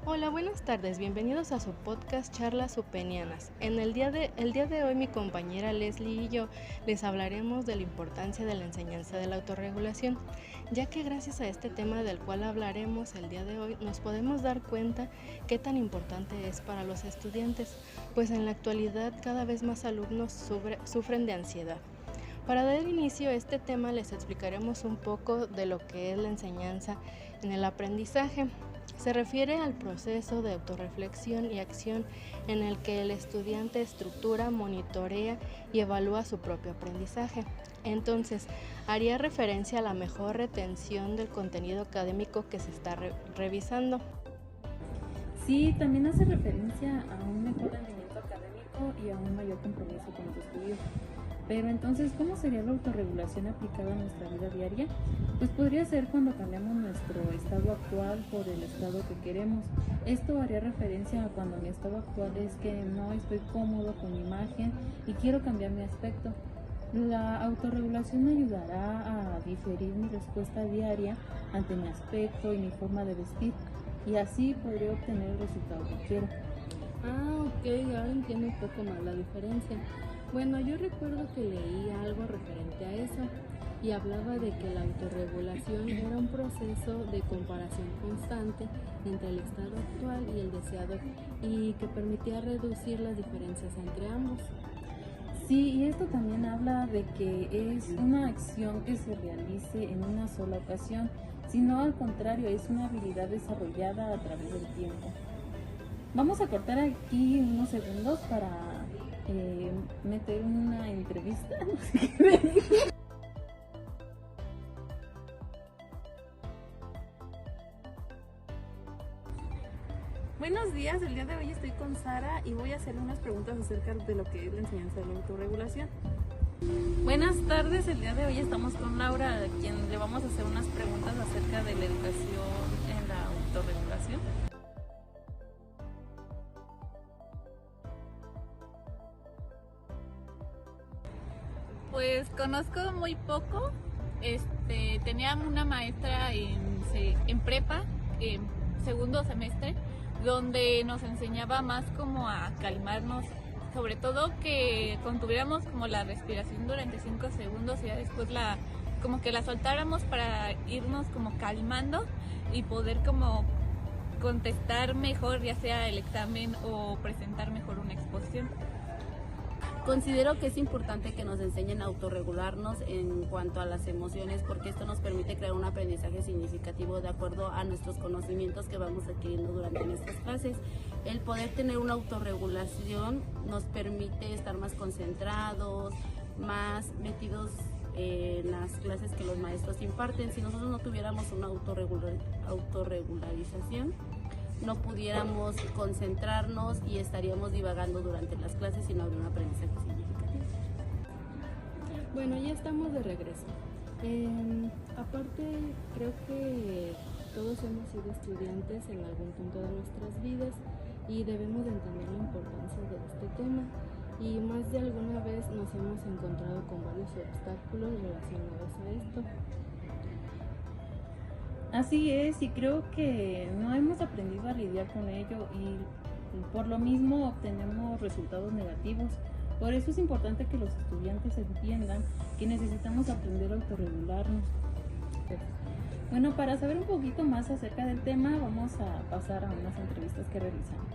Hola, buenas tardes, bienvenidos a su podcast Charlas Upenianas. El día de hoy mi compañera Leslie y yo les hablaremos de la importancia de la enseñanza de la autorregulación, ya que gracias a este tema del cual hablaremos el día de hoy nos podemos dar cuenta qué tan importante es para los estudiantes, pues en la actualidad cada vez más alumnos sufren de ansiedad. Para dar inicio a este tema les explicaremos un poco de lo que es la enseñanza en el aprendizaje. Se refiere al proceso de autorreflexión y acción en el que el estudiante estructura, monitorea y evalúa su propio aprendizaje. Entonces, haría referencia a la mejor retención del contenido académico que se está revisando. Sí, también hace referencia a un mejor rendimiento académico y a un mayor compromiso con los estudios. Pero entonces, ¿cómo sería la autorregulación aplicada a nuestra vida diaria? Pues podría ser cuando cambiamos nuestro estado actual por el estado que queremos. Esto haría referencia a cuando mi estado actual es que no estoy cómodo con mi imagen y quiero cambiar mi aspecto. La autorregulación me ayudará a diferir mi respuesta diaria ante mi aspecto y mi forma de vestir, y así podré obtener el resultado que quiero. Ok, ahora entiendo un poco más la diferencia. Bueno, yo recuerdo que leí algo referente a eso y hablaba de que la autorregulación era un proceso de comparación constante entre el estado actual y el deseado y que permitía reducir las diferencias entre ambos. Sí, y esto también habla de que es una acción que se realice en una sola ocasión, sino al contrario, es una habilidad desarrollada a través del tiempo. Vamos a cortar aquí unos segundos para meter una entrevista. No sé qué me dijo. Buenos días, el día de hoy estoy con Sara y voy a hacerle unas preguntas acerca de lo que es la enseñanza de la autorregulación. Buenas tardes, el día de hoy estamos con Laura, a quien le vamos a hacer unas preguntas acerca de la educación en la autorregulación. Pues conozco muy poco. Tenía una maestra en prepa, en segundo semestre, donde nos enseñaba más como a calmarnos, sobre todo que contuviéramos como la respiración durante 5 segundos y ya después como que la soltáramos para irnos como calmando y poder como contestar mejor, ya sea el examen o presentar mejor una exposición. Considero que es importante que nos enseñen a autorregularnos en cuanto a las emociones, porque esto nos permite crear un aprendizaje significativo de acuerdo a nuestros conocimientos que vamos adquiriendo durante nuestras clases. El poder tener una autorregulación nos permite estar más concentrados, más metidos en las clases que los maestros imparten. Si nosotros no tuviéramos una autorregularización, no pudiéramos concentrarnos y estaríamos divagando durante las clases y no habría un aprendizaje significativo. Bueno, ya estamos de regreso. Aparte, creo que todos hemos sido estudiantes en algún punto de nuestras vidas y debemos de entender la importancia de este tema. Y más de alguna vez nos hemos encontrado con varios obstáculos relacionados a esto. Así es, y creo que no hemos aprendido a lidiar con ello y por lo mismo obtenemos resultados negativos. Por eso es importante que los estudiantes entiendan que necesitamos aprender a autorregularnos. Bueno, para saber un poquito más acerca del tema, vamos a pasar a unas entrevistas que realizamos.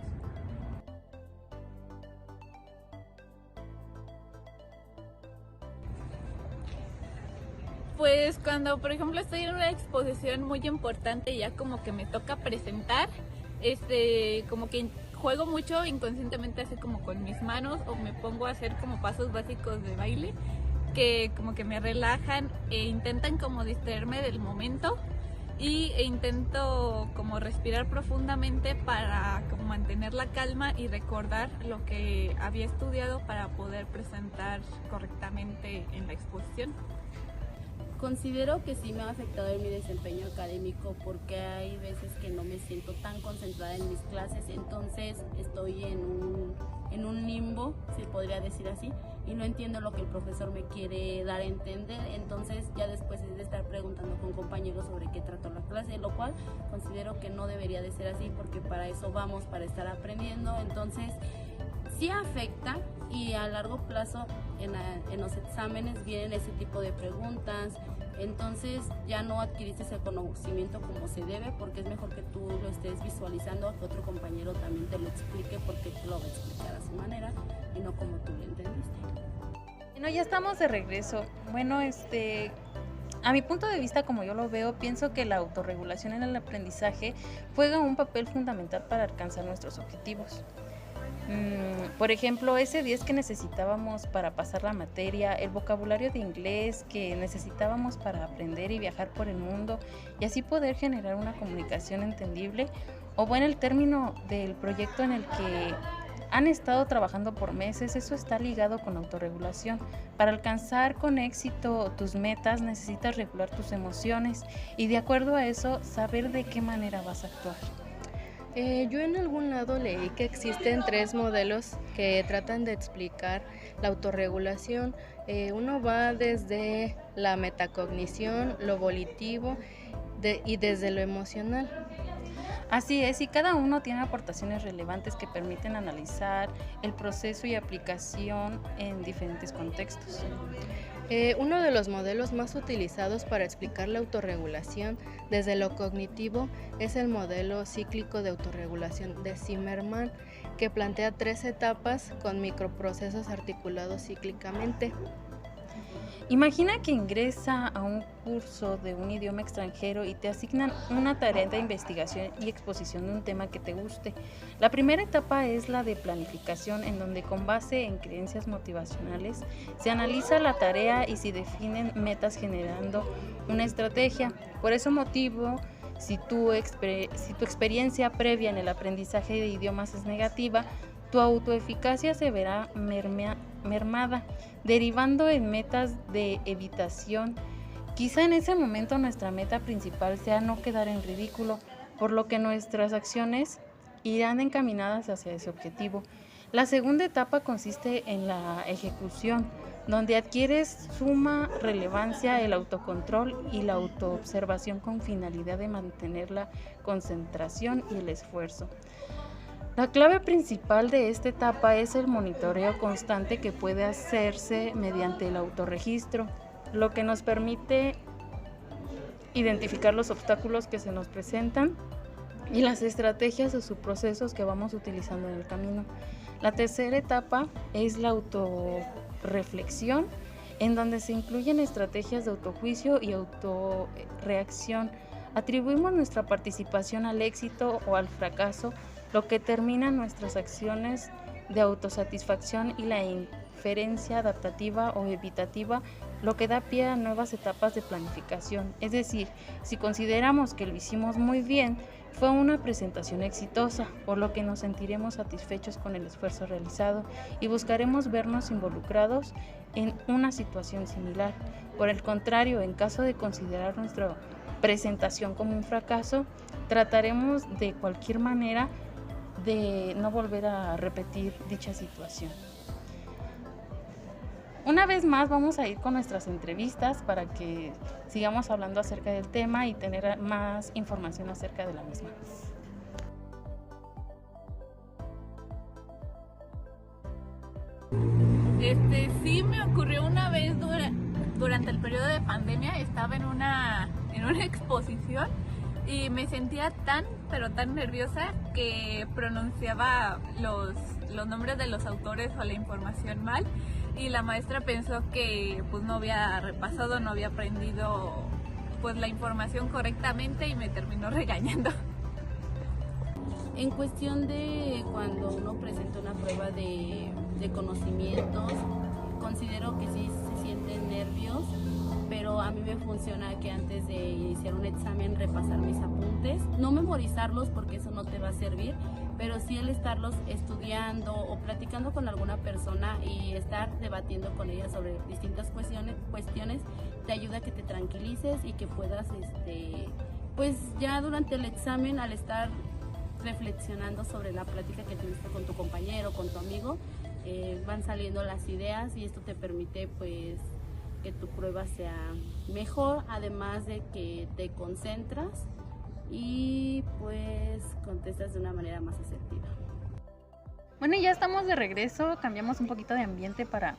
Pues cuando, por ejemplo, estoy en una exposición muy importante y ya como que me toca presentar, como que juego mucho inconscientemente así como con mis manos o me pongo a hacer como pasos básicos de baile que como que me relajan e intentan como distraerme del momento e intento como respirar profundamente para como mantener la calma y recordar lo que había estudiado para poder presentar correctamente en la exposición. Considero que sí me ha afectado en mi desempeño académico porque hay veces que no me siento tan concentrada en mis clases, entonces estoy en un limbo, se podría decir así, y no entiendo lo que el profesor me quiere dar a entender, entonces ya después es de estar preguntando con compañeros sobre qué trató la clase, lo cual considero que no debería de ser así porque para eso vamos, para estar aprendiendo, entonces sí afecta y a largo plazo en los exámenes vienen ese tipo de preguntas, entonces ya no adquiriste ese conocimiento como se debe porque es mejor que tú lo estés visualizando, que otro compañero también te lo explique porque te lo va a explicar a su manera y no como tú lo entendiste. Bueno, ya estamos de regreso. Bueno, a mi punto de vista, como yo lo veo, pienso que la autorregulación en el aprendizaje juega un papel fundamental para alcanzar nuestros objetivos. Por ejemplo, ese 10 que necesitábamos para pasar la materia, el vocabulario de inglés que necesitábamos para aprender y viajar por el mundo y así poder generar una comunicación entendible, o bueno, el término del proyecto en el que han estado trabajando por meses, eso está ligado con autorregulación. Para alcanzar con éxito tus metas necesitas regular tus emociones y de acuerdo a eso saber de qué manera vas a actuar. Yo en algún lado leí que existen 3 modelos que tratan de explicar la autorregulación. Uno va desde la metacognición, lo volitivo y desde lo emocional. Así es, y cada uno tiene aportaciones relevantes que permiten analizar el proceso y aplicación en diferentes contextos. Uno de los modelos más utilizados para explicar la autorregulación desde lo cognitivo es el modelo cíclico de autorregulación de Zimmerman, que plantea 3 etapas con microprocesos articulados cíclicamente. Imagina que ingresa a un curso de un idioma extranjero y te asignan una tarea de investigación y exposición de un tema que te guste. La primera etapa es la de planificación, en donde con base en creencias motivacionales se analiza la tarea y se definen metas generando una estrategia. Por ese motivo, si tu experiencia previa en el aprendizaje de idiomas es negativa, tu autoeficacia se verá mermada, derivando en metas de evitación. Quizá en ese momento nuestra meta principal sea no quedar en ridículo, por lo que nuestras acciones irán encaminadas hacia ese objetivo. La segunda etapa consiste en la ejecución, donde adquieres suma relevancia el autocontrol y la autoobservación con finalidad de mantener la concentración y el esfuerzo. La clave principal de esta etapa es el monitoreo constante que puede hacerse mediante el autorregistro, lo que nos permite identificar los obstáculos que se nos presentan y las estrategias o subprocesos que vamos utilizando en el camino. La tercera etapa es la autorreflexión, en donde se incluyen estrategias de autojuicio y autorreacción. Atribuimos nuestra participación al éxito o al fracaso, lo que termina nuestras acciones de autosatisfacción y la inferencia adaptativa o evitativa, lo que da pie a nuevas etapas de planificación. Es decir, si consideramos que lo hicimos muy bien, fue una presentación exitosa, por lo que nos sentiremos satisfechos con el esfuerzo realizado y buscaremos vernos involucrados en una situación similar. Por el contrario, en caso de considerar nuestra presentación como un fracaso, trataremos de cualquier manera de no volver a repetir dicha situación. Una vez más vamos a ir con nuestras entrevistas para que sigamos hablando acerca del tema y tener más información acerca de la misma. Sí me ocurrió una vez durante el periodo de pandemia, estaba en una exposición y me sentía pero tan nerviosa que pronunciaba los nombres de los autores o la información mal y la maestra pensó que pues no había repasado, no había aprendido pues la información correctamente y me terminó regañando. En cuestión de cuando uno presenta una prueba de conocimientos, considero que sí se sienten nervios, pero a mí me funciona que antes de iniciar un examen repasar mis apuntes importantes, no memorizarlos porque eso no te va a servir, pero sí el estarlos estudiando o platicando con alguna persona y estar debatiendo con ella sobre distintas cuestiones te ayuda a que te tranquilices y que puedas, pues ya durante el examen, al estar reflexionando sobre la plática que tuviste con tu compañero, con tu amigo, van saliendo las ideas y esto te permite pues que tu prueba sea mejor, además de que te concentras y pues contestas de una manera más asertiva. Bueno, ya estamos de regreso, cambiamos un poquito de ambiente para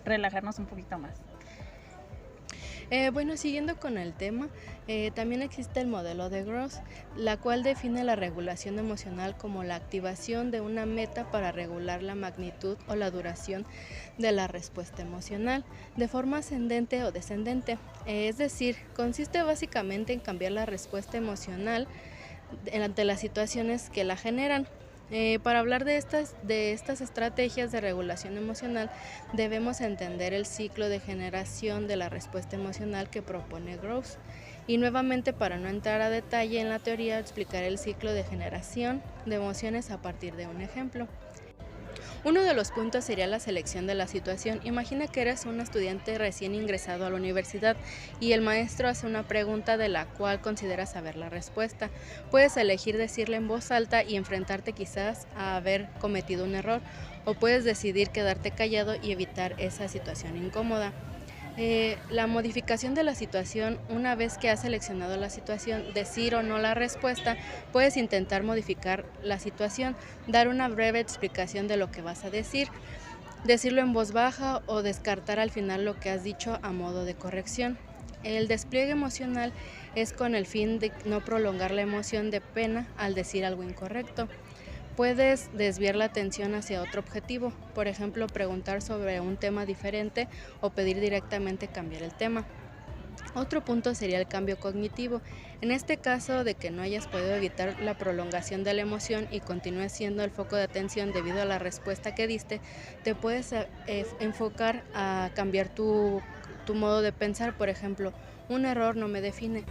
relajarnos un poquito más. Bueno, siguiendo con el tema, también existe el modelo de Gross, la cual define la regulación emocional como la activación de una meta para regular la magnitud o la duración de la respuesta emocional, de forma ascendente o descendente. Es decir, consiste básicamente en cambiar la respuesta emocional ante las situaciones que la generan. Para hablar de estas estrategias de regulación emocional, debemos entender el ciclo de generación de la respuesta emocional que propone Gross. Y nuevamente, para no entrar a detalle en la teoría, explicaré el ciclo de generación de emociones a partir de un ejemplo. Uno de los puntos sería la selección de la situación. Imagina que eres un estudiante recién ingresado a la universidad y el maestro hace una pregunta de la cual consideras saber la respuesta. Puedes elegir decirla en voz alta y enfrentarte quizás a haber cometido un error, o puedes decidir quedarte callado y evitar esa situación incómoda. La modificación de la situación: una vez que has seleccionado la situación, decir o no la respuesta, puedes intentar modificar la situación, dar una breve explicación de lo que vas a decir, decirlo en voz baja o descartar al final lo que has dicho a modo de corrección. El despliegue emocional es con el fin de no prolongar la emoción de pena al decir algo incorrecto. Puedes desviar la atención hacia otro objetivo, por ejemplo, preguntar sobre un tema diferente o pedir directamente cambiar el tema. Otro punto sería el cambio cognitivo. En este caso de que no hayas podido evitar la prolongación de la emoción y continúes siendo el foco de atención debido a la respuesta que diste, te puedes enfocar a cambiar tu modo de pensar. Por ejemplo, un error no me define.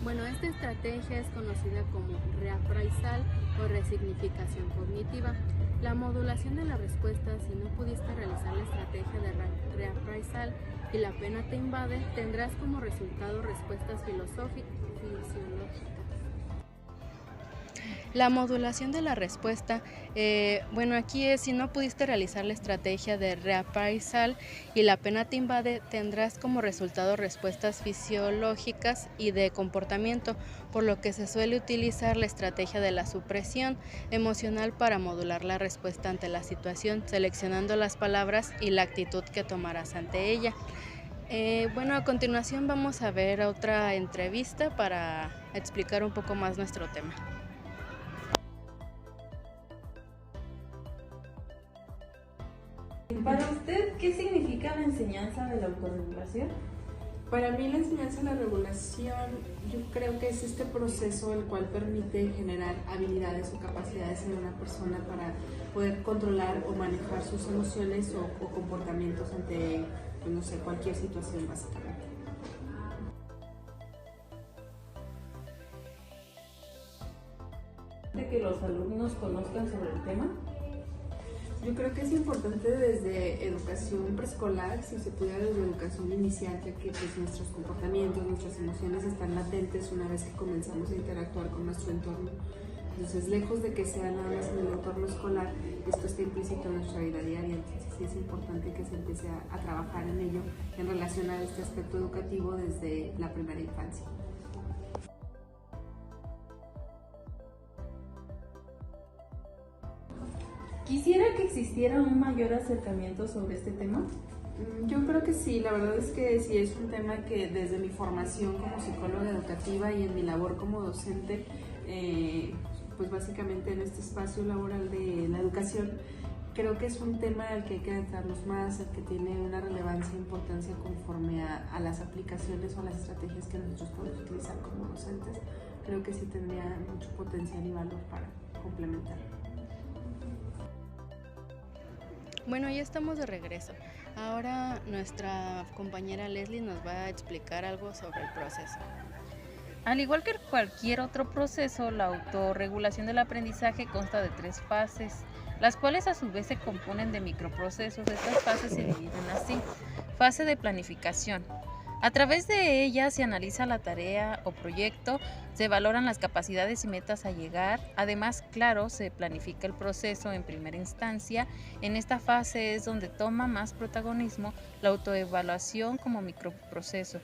Bueno, esta estrategia es conocida como reappraisal o resignificación cognitiva. La modulación de la respuesta: si no pudiste realizar la estrategia de reappraisal y la pena te invade, tendrás como resultado respuestas fisiológicas. La modulación de la respuesta, aquí es: si no pudiste realizar la estrategia de reappraisal y la pena te invade, tendrás como resultado respuestas fisiológicas y de comportamiento, por lo que se suele utilizar la estrategia de la supresión emocional para modular la respuesta ante la situación, seleccionando las palabras y la actitud que tomarás ante ella. A continuación vamos a ver otra entrevista para explicar un poco más nuestro tema. Para usted, ¿qué significa la enseñanza de la autorregulación? Para mí la enseñanza de la regulación, yo creo que es este proceso el cual permite generar habilidades o capacidades en una persona para poder controlar o manejar sus emociones o comportamientos ante, cualquier situación básicamente. ¿De que los alumnos conozcan sobre el tema? Yo creo que es importante desde educación preescolar, si se pudiera desde educación inicial, ya que pues, nuestros comportamientos, nuestras emociones están latentes una vez que comenzamos a interactuar con nuestro entorno. Entonces, lejos de que sea nada más en el entorno escolar, esto está implícito en nuestra vida diaria, entonces sí es importante que se empiece a trabajar en ello en relación a este aspecto educativo desde la primera infancia. ¿Quisiera que existiera un mayor acercamiento sobre este tema? Yo creo que sí, la verdad es que sí es un tema que desde mi formación como psicóloga educativa y en mi labor como docente, pues básicamente en este espacio laboral de la educación, creo que es un tema al que hay que adentrarnos más, al que tiene una relevancia e importancia conforme a las aplicaciones o las estrategias que nosotros podemos utilizar como docentes. Creo que sí tendría mucho potencial y valor para complementar. Bueno, ya estamos de regreso. Ahora nuestra compañera Leslie nos va a explicar algo sobre el proceso. Al igual que cualquier otro proceso, la autorregulación del aprendizaje consta de 3 fases, las cuales a su vez se componen de microprocesos. Estas fases se dividen así. Fase de planificación. A través de ella se analiza la tarea o proyecto, se valoran las capacidades y metas a llegar. Además, claro, se planifica el proceso en primera instancia. En esta fase es donde toma más protagonismo la autoevaluación como microproceso.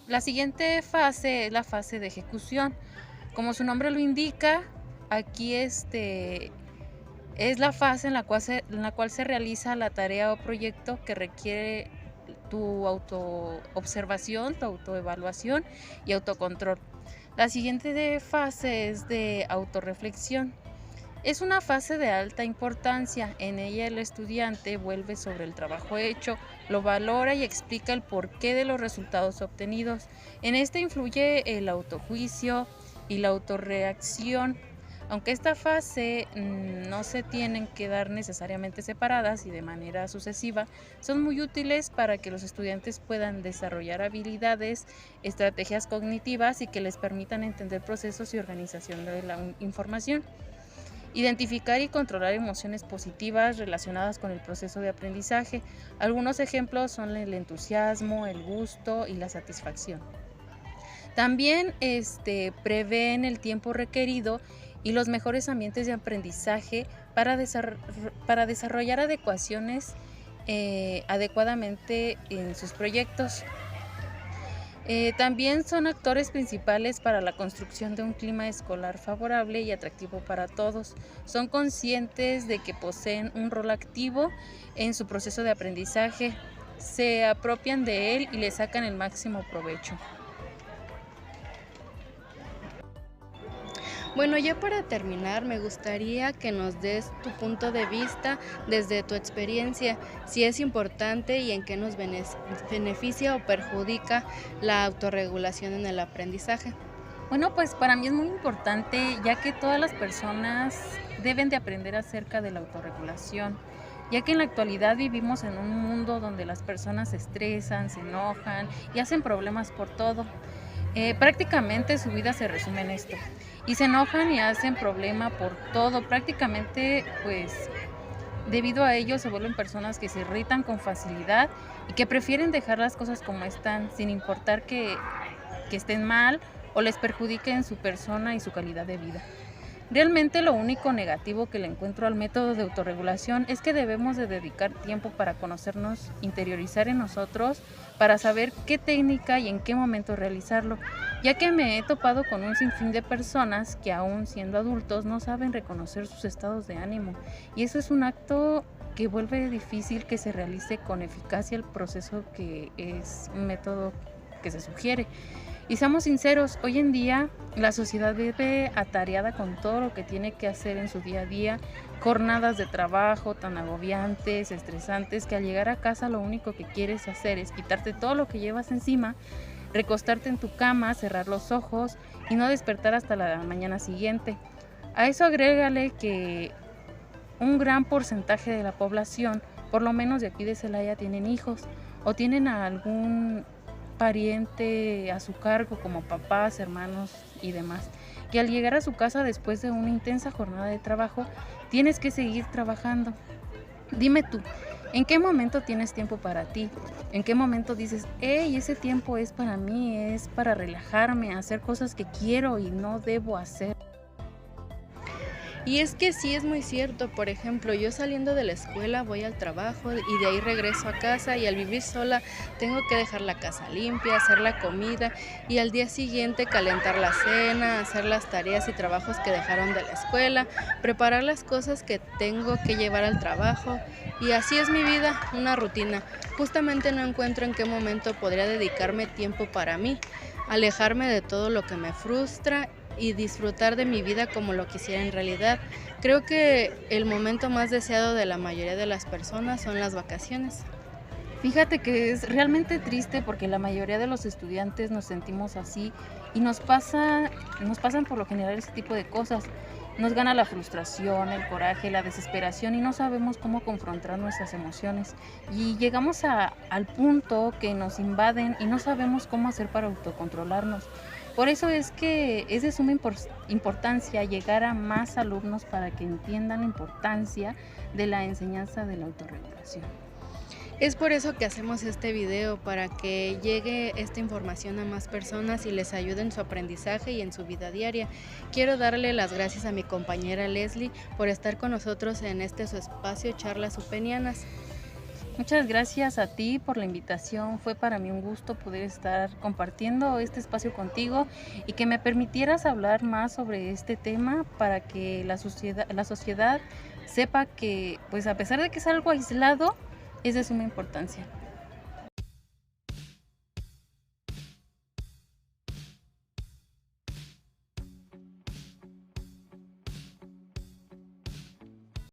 La siguiente fase es la fase de ejecución. Como su nombre lo indica, aquí es la fase en la cual se realiza la tarea o proyecto que requiere tu autoobservación, tu autoevaluación y autocontrol. La siguiente fase es de autorreflexión. Es una fase de alta importancia. En ella el estudiante vuelve sobre el trabajo hecho, lo valora y explica el porqué de los resultados obtenidos. En esta influye el autojuicio y la autorreacción. Aunque esta fase no se tienen que dar necesariamente separadas y de manera sucesiva, son muy útiles para que los estudiantes puedan desarrollar habilidades, estrategias cognitivas y que les permitan entender procesos y organización de la información. Identificar y controlar emociones positivas relacionadas con el proceso de aprendizaje. Algunos ejemplos son el entusiasmo, el gusto y la satisfacción. También prevén el tiempo requerido y los mejores ambientes de aprendizaje para desarrollar adecuaciones adecuadamente en sus proyectos. También son actores principales para la construcción de un clima escolar favorable y atractivo para todos. Son conscientes de que poseen un rol activo en su proceso de aprendizaje, se apropian de él y le sacan el máximo provecho. Bueno, ya para terminar, me gustaría que nos des tu punto de vista desde tu experiencia, si es importante y en qué nos beneficia o perjudica la autorregulación en el aprendizaje. Bueno, pues para mí es muy importante, ya que todas las personas deben de aprender acerca de la autorregulación, ya que en la actualidad vivimos en un mundo donde las personas se estresan, se enojan y hacen problemas por todo. Prácticamente su vida se resume en esto. Y se enojan y hacen problema por todo. Prácticamente, pues, debido a ello se vuelven personas que se irritan con facilidad y que prefieren dejar las cosas como están, sin importar que estén mal o les perjudiquen su persona y su calidad de vida. Realmente lo único negativo que le encuentro al método de autorregulación es que debemos de dedicar tiempo para conocernos, interiorizar en nosotros, para saber qué técnica y en qué momento realizarlo, ya que me he topado con un sinfín de personas que aún siendo adultos no saben reconocer sus estados de ánimo, y eso es un acto que vuelve difícil que se realice con eficacia el proceso que es un método que se sugiere. Y seamos sinceros, hoy en día la sociedad vive atareada con todo lo que tiene que hacer en su día a día, jornadas de trabajo tan agobiantes, estresantes, que al llegar a casa lo único que quieres hacer es quitarte todo lo que llevas encima, recostarte en tu cama, cerrar los ojos y no despertar hasta la mañana siguiente. A eso agrégale que un gran porcentaje de la población, por lo menos de aquí de Celaya, tienen hijos o tienen a algún pariente a su cargo como papás, hermanos y demás. Y al llegar a su casa después de una intensa jornada de trabajo, tienes que seguir trabajando. Dime tú, ¿en qué momento tienes tiempo para ti? ¿En qué momento dices, hey, ese tiempo es para mí, es para relajarme, hacer cosas que quiero y no debo hacer? Y es que sí es muy cierto. Por ejemplo, yo saliendo de la escuela voy al trabajo y de ahí regreso a casa, y al vivir sola tengo que dejar la casa limpia, hacer la comida y al día siguiente calentar la cena, hacer las tareas y trabajos que dejaron de la escuela, preparar las cosas que tengo que llevar al trabajo, y así es mi vida, una rutina. Justamente no encuentro en qué momento podría dedicarme tiempo para mí, alejarme de todo lo que me frustra y disfrutar de mi vida como lo quisiera en realidad. Creo que el momento más deseado de la mayoría de las personas son las vacaciones. Fíjate que es realmente triste porque la mayoría de los estudiantes nos sentimos así y nos pasan por lo general ese tipo de cosas. Nos gana la frustración, el coraje, la desesperación y no sabemos cómo confrontar nuestras emociones. Y llegamos al punto que nos invaden y no sabemos cómo hacer para autocontrolarnos. Por eso es que es de suma importancia llegar a más alumnos para que entiendan la importancia de la enseñanza de la autorregulación. Es por eso que hacemos este video, para que llegue esta información a más personas y les ayude en su aprendizaje y en su vida diaria. Quiero darle las gracias a mi compañera Leslie por estar con nosotros en su espacio Charlas Upenianas. Muchas gracias a ti por la invitación. Fue para mí un gusto poder estar compartiendo este espacio contigo y que me permitieras hablar más sobre este tema para que la sociedad sepa que, pues a pesar de que es algo aislado, es de suma importancia.